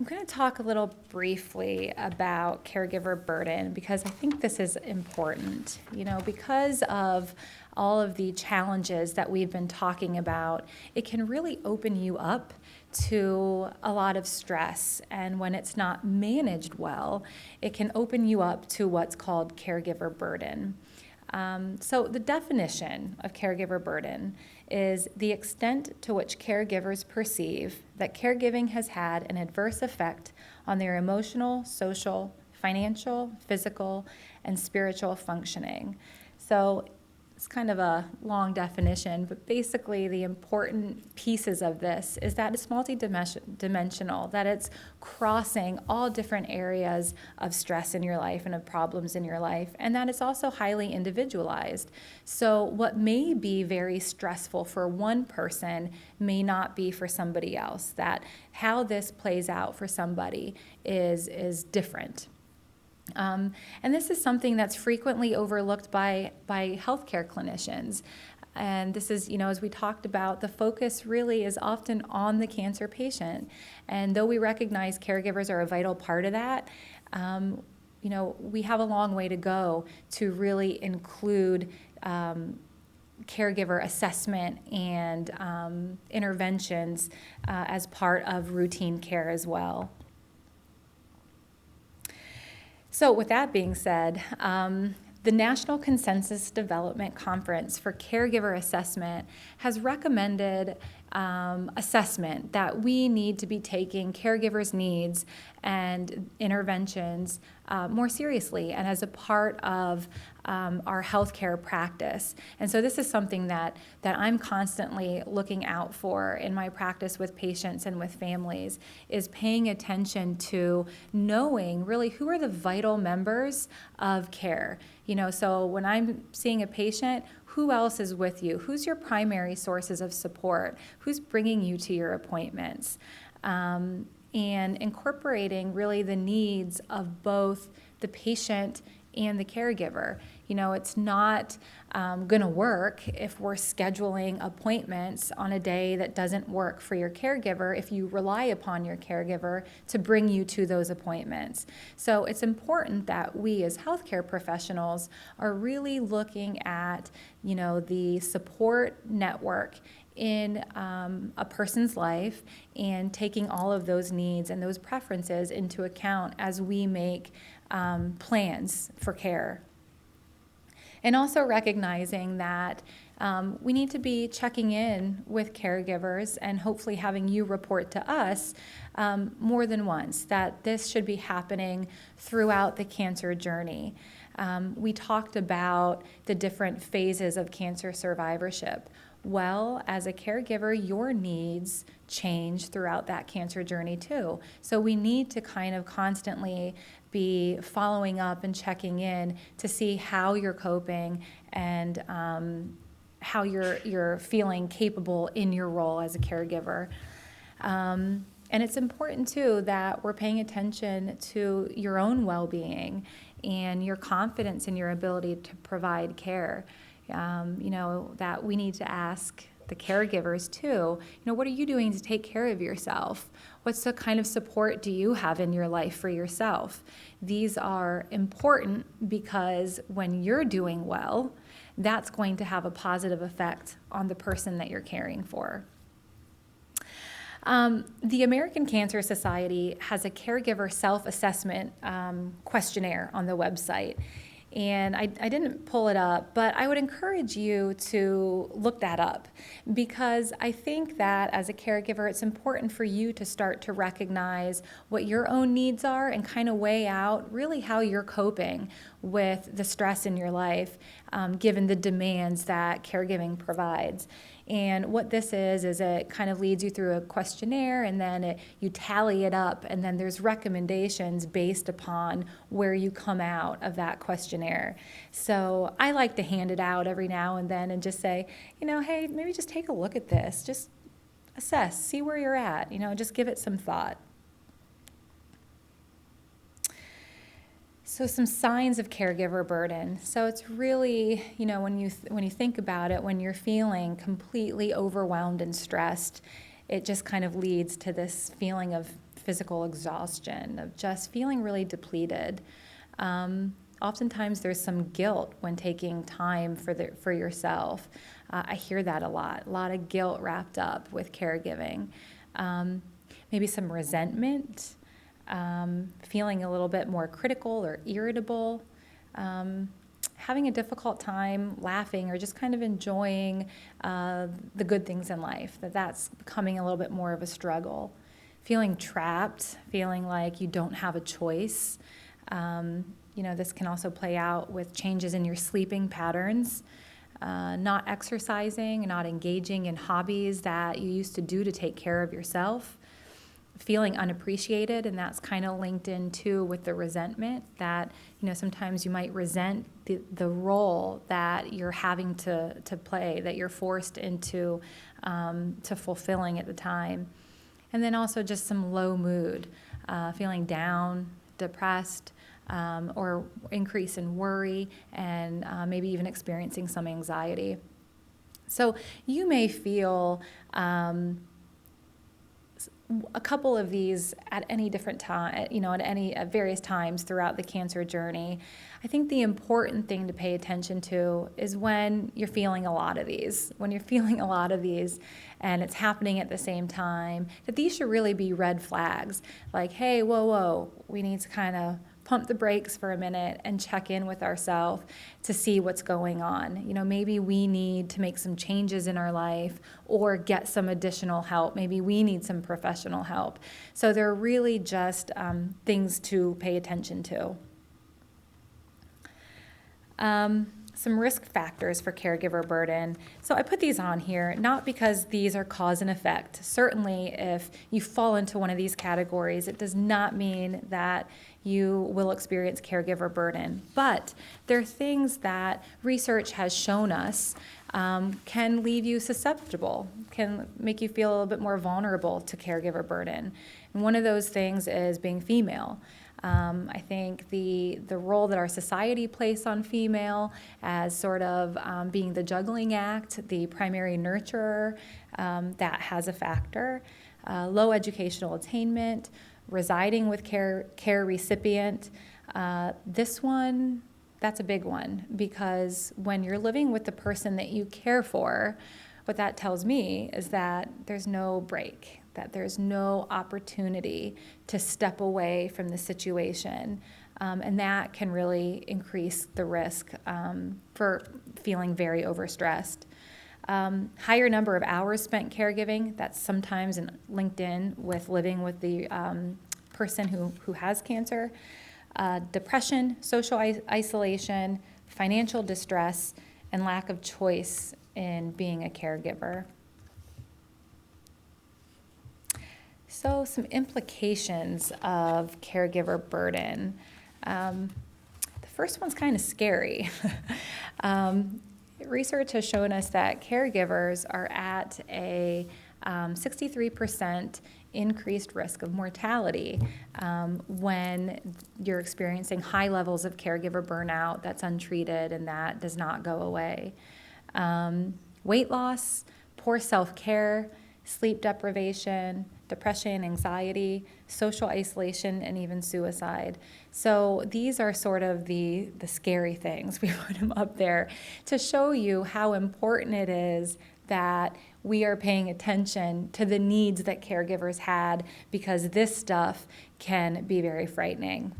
I'm going to talk a little briefly about caregiver burden because I think this is important. Because of all of the challenges that we've been talking about, it can really open you up to a lot of stress. And when it's not managed well, it can open you up to what's called caregiver burden. So the definition of caregiver burden is the extent to which caregivers perceive that caregiving has had an adverse effect on their emotional, social, financial, physical, and spiritual functioning. So it's kind of a long definition, but basically the important pieces of this is that it's multidimensional, that it's crossing all different areas of stress in your life and of problems in your life, and that it's also highly individualized. So what may be very stressful for one person may not be for somebody else, that how this plays out for somebody is different. And this is something that's frequently overlooked by healthcare clinicians. And this is, as we talked about, the focus really is often on the cancer patient. And though we recognize caregivers are a vital part of that, we have a long way to go to really include caregiver assessment and interventions as part of routine care as well. So with that being said, the National Consensus Development Conference for Caregiver Assessment has recommended assessment that we need to be taking caregivers' needs and interventions more seriously and as a part of our healthcare practice. And so this is something that I'm constantly looking out for in my practice with patients and with families, is paying attention to knowing really who are the vital members of care. So when I'm seeing a patient, who else is with you? Who's your primary sources of support? Who's bringing you to your appointments? And incorporating really the needs of both the patient and the caregiver. It's not going to work if we're scheduling appointments on a day that doesn't work for your caregiver if you rely upon your caregiver to bring you to those appointments. So it's important that we as healthcare professionals are really looking at, the support network in a person's life and taking all of those needs and those preferences into account as we make plans for care. And also recognizing that we need to be checking in with caregivers and hopefully having you report to us more than once, that this should be happening throughout the cancer journey. We talked about the different phases of cancer survivorship. Well, as a caregiver, your needs change throughout that cancer journey too. So we need to kind of constantly be following up and checking in to see how you're coping and how you're feeling capable in your role as a caregiver. And it's important too that we're paying attention to your own well-being and your confidence in your ability to provide care. That we need to ask the caregivers too, what are you doing to take care of yourself? What's the kind of support do you have in your life for yourself? These are important because when you're doing well, that's going to have a positive effect on the person that you're caring for. The American Cancer Society has a caregiver self-assessment questionnaire on the website. And I didn't pull it up, but I would encourage you to look that up because I think that as a caregiver, it's important for you to start to recognize what your own needs are and kind of weigh out really how you're coping with the stress in your life, given the demands that caregiving provides. And what this is it kind of leads you through a questionnaire and then you tally it up and then there's recommendations based upon where you come out of that questionnaire. So I like to hand it out every now and then and just say, hey, maybe just take a look at this. Just assess, see where you're at, just give it some thought. So some signs of caregiver burden. So it's really, when you think about it, when you're feeling completely overwhelmed and stressed, it just kind of leads to this feeling of physical exhaustion, of just feeling really depleted. Oftentimes there's some guilt when taking time for yourself. I hear that a lot of guilt wrapped up with caregiving. Maybe some resentment, feeling a little bit more critical or irritable, having a difficult time laughing or just kind of enjoying the good things in life, that's becoming a little bit more of a struggle. Feeling trapped, feeling like you don't have a choice. This can also play out with changes in your sleeping patterns, not exercising, not engaging in hobbies that you used to do to take care of yourself, feeling unappreciated, and that's kind of linked in too with the resentment that, sometimes you might resent the role that you're having to play, that you're forced into to fulfilling at the time. And then also just some low mood, feeling down, depressed, or increase in worry, and maybe even experiencing some anxiety. So you may feel a couple of these at any different time, at various times throughout the cancer journey. I think the important thing to pay attention to is when you're feeling a lot of these. When you're feeling a lot of these and it's happening at the same time, that these should really be red flags. Like, hey, whoa, we need to kind of pump the brakes for a minute and check in with ourselves to see what's going on. Maybe we need to make some changes in our life or get some additional help. Maybe we need some professional help. So they're really just things to pay attention to. Some risk factors for caregiver burden. So I put these on here, not because these are cause and effect. Certainly, if you fall into one of these categories, it does not mean that you will experience caregiver burden. But they're things that research has shown us can leave you susceptible, can make you feel a little bit more vulnerable to caregiver burden. And one of those things is being female. I think the role that our society places on female as sort of being the juggling act, the primary nurturer, that has a factor. Low educational attainment, residing with care recipient. This one, that's a big one, because when you're living with the person that you care for, what that tells me is that there's no break, that there's no opportunity to step away from the situation. And that can really increase the risk for feeling very overstressed. Higher number of hours spent caregiving, that's sometimes linked in with living with the person who has cancer. Depression, social isolation, financial distress, and lack of choice in being a caregiver. So some implications of caregiver burden. The first one's kind of scary. Research has shown us that caregivers are at a 63% increased risk of mortality when you're experiencing high levels of caregiver burnout that's untreated and that does not go away. Weight loss, poor self-care, sleep deprivation, depression, anxiety, social isolation, and even suicide. So these are sort of the scary things. We put them up there to show you how important it is that we are paying attention to the needs that caregivers had, because this stuff can be very frightening.